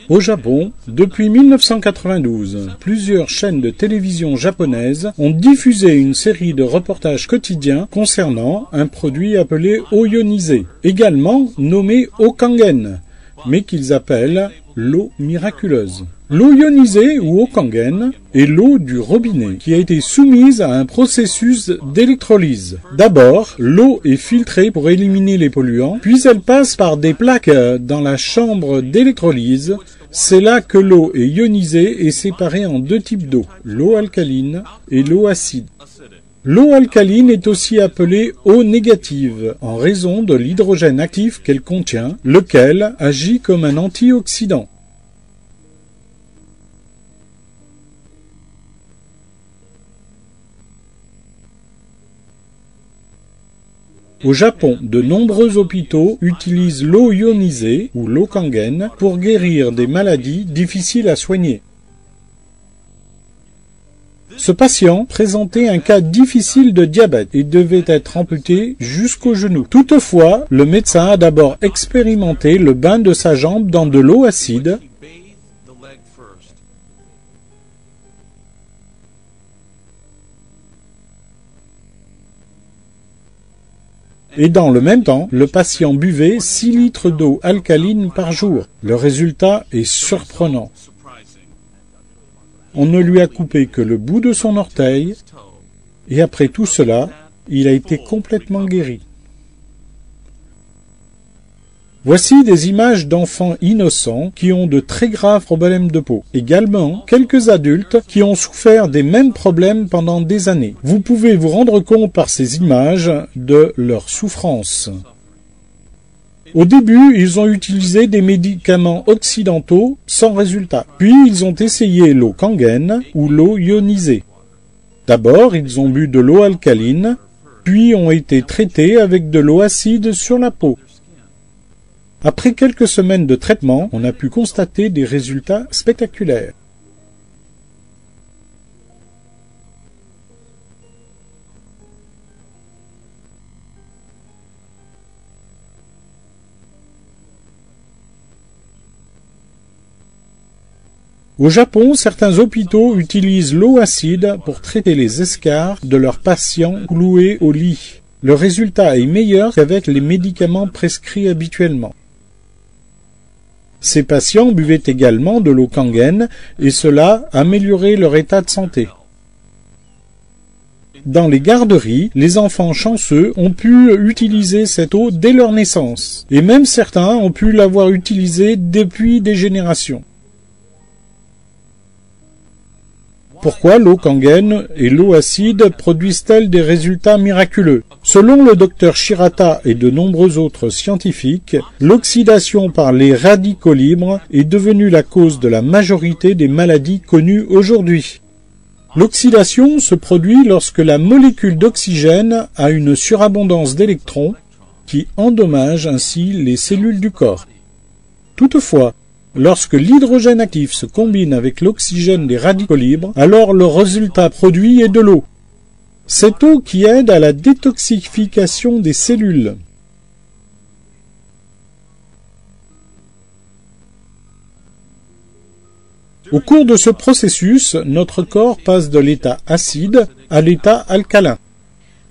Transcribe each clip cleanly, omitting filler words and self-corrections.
Au Japon, depuis 1992, plusieurs chaînes de télévision japonaises ont diffusé une série de reportages quotidiens concernant un produit appelé eau ionisée, également nommé eau Kangen, mais qu'ils appellent l'eau miraculeuse. L'eau ionisée ou eau Kangen est l'eau du robinet qui a été soumise à un processus d'électrolyse. D'abord, l'eau est filtrée pour éliminer les polluants, puis elle passe par des plaques dans la chambre d'électrolyse. C'est là que l'eau est ionisée et séparée en deux types d'eau, l'eau alcaline et l'eau acide. L'eau alcaline est aussi appelée eau négative en raison de l'hydrogène actif qu'elle contient, lequel agit comme un antioxydant. Au Japon, de nombreux hôpitaux utilisent l'eau ionisée ou l'eau Kangen pour guérir des maladies difficiles à soigner. Ce patient présentait un cas difficile de diabète et devait être amputé jusqu'au genou. Toutefois, le médecin a d'abord expérimenté le bain de sa jambe dans de l'eau acide. Et dans le même temps, le patient buvait 6 litres d'eau alcaline par jour. Le résultat est surprenant. On ne lui a coupé que le bout de son orteil, et après tout cela, il a été complètement guéri. Voici des images d'enfants innocents qui ont de très graves problèmes de peau. Également, quelques adultes qui ont souffert des mêmes problèmes pendant des années. Vous pouvez vous rendre compte par ces images de leur souffrance. Au début, ils ont utilisé des médicaments occidentaux sans résultat. Puis, ils ont essayé l'eau Kangen ou l'eau ionisée. D'abord, ils ont bu de l'eau alcaline, puis ont été traités avec de l'eau acide sur la peau. Après quelques semaines de traitement, on a pu constater des résultats spectaculaires. Au Japon, certains hôpitaux utilisent l'eau acide pour traiter les escarres de leurs patients cloués au lit. Le résultat est meilleur qu'avec les médicaments prescrits habituellement. Ces patients buvaient également de l'eau Kangen et cela améliorait leur état de santé. Dans les garderies, les enfants chanceux ont pu utiliser cette eau dès leur naissance. Et même certains ont pu l'avoir utilisée depuis des générations. Pourquoi l'eau Kangen et l'eau acide produisent-elles des résultats miraculeux? Selon le docteur Shirata et de nombreux autres scientifiques, l'oxydation par les radicaux libres est devenue la cause de la majorité des maladies connues aujourd'hui. L'oxydation se produit lorsque la molécule d'oxygène a une surabondance d'électrons qui endommagent ainsi les cellules du corps. Toutefois, lorsque l'hydrogène actif se combine avec l'oxygène des radicaux libres, alors le résultat produit est de l'eau. Cette eau qui aide à la détoxification des cellules. Au cours de ce processus, notre corps passe de l'état acide à l'état alcalin.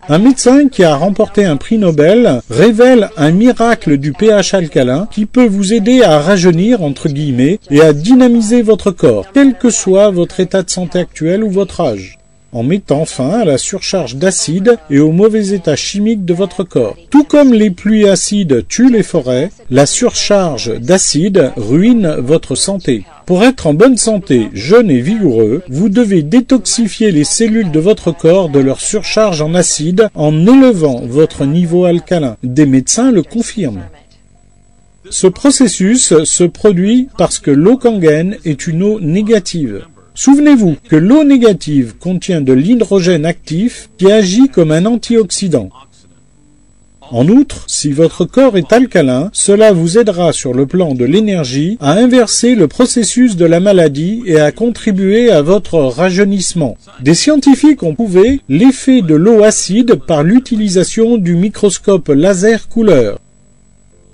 Un médecin qui a remporté un prix Nobel révèle un miracle du pH alcalin qui peut vous aider à rajeunir, entre guillemets, et à dynamiser votre corps, quel que soit votre état de santé actuel ou votre âge, en mettant fin à la surcharge d'acide et au mauvais état chimique de votre corps. Tout comme les pluies acides tuent les forêts, la surcharge d'acide ruine votre santé. Pour être en bonne santé, jeune et vigoureux, vous devez détoxifier les cellules de votre corps de leur surcharge en acide en élevant votre niveau alcalin. Des médecins le confirment. Ce processus se produit parce que l'eau Kangen est une eau négative. Souvenez-vous que l'eau négative contient de l'hydrogène actif qui agit comme un antioxydant. En outre, si votre corps est alcalin, cela vous aidera sur le plan de l'énergie à inverser le processus de la maladie et à contribuer à votre rajeunissement. Des scientifiques ont prouvé l'effet de l'eau acide par l'utilisation du microscope laser couleur.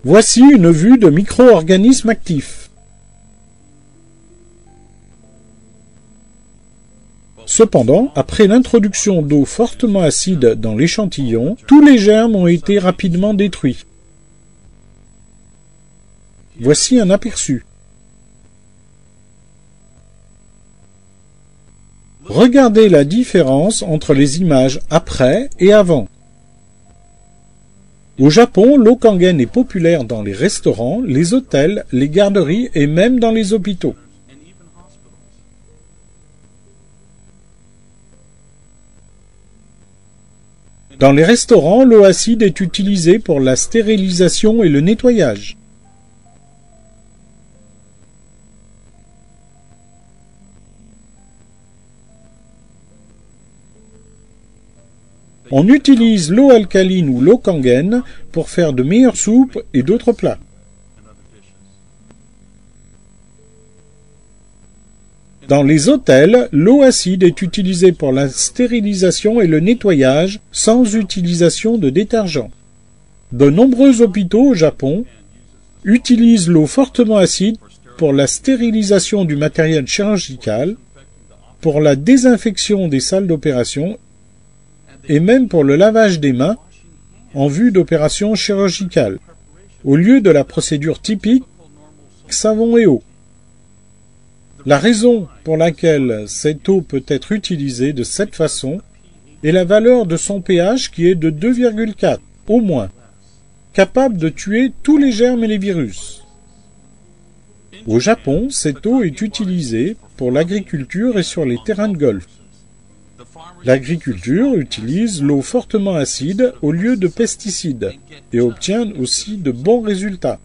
Voici une vue de micro-organismes actifs. Cependant, après l'introduction d'eau fortement acide dans l'échantillon, tous les germes ont été rapidement détruits. Voici un aperçu. Regardez la différence entre les images après et avant. Au Japon, l'eau Kangen est populaire dans les restaurants, les hôtels, les garderies et même dans les hôpitaux. Dans les restaurants, l'eau acide est utilisée pour la stérilisation et le nettoyage. On utilise l'eau alcaline ou l'eau Kangen pour faire de meilleures soupes et d'autres plats. Dans les hôtels, l'eau acide est utilisée pour la stérilisation et le nettoyage sans utilisation de détergent. De nombreux hôpitaux au Japon utilisent l'eau fortement acide pour la stérilisation du matériel chirurgical, pour la désinfection des salles d'opération et même pour le lavage des mains en vue d'opérations chirurgicales, au lieu de la procédure typique savon et eau. La raison pour laquelle cette eau peut être utilisée de cette façon est la valeur de son pH qui est de 2,4 au moins, capable de tuer tous les germes et les virus. Au Japon, cette eau est utilisée pour l'agriculture et sur les terrains de golf. L'agriculture utilise l'eau fortement acide au lieu de pesticides et obtient aussi de bons résultats.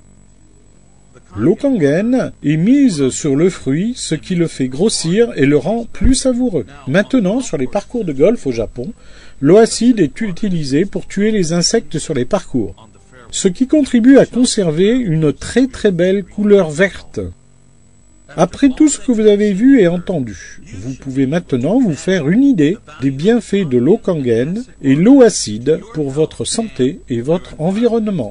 L'eau Kangen est mise sur le fruit, ce qui le fait grossir et le rend plus savoureux. Maintenant, sur les parcours de golf au Japon, l'eau acide est utilisée pour tuer les insectes sur les parcours, ce qui contribue à conserver une très très belle couleur verte. Après tout ce que vous avez vu et entendu, vous pouvez maintenant vous faire une idée des bienfaits de l'eau Kangen et l'eau acide pour votre santé et votre environnement.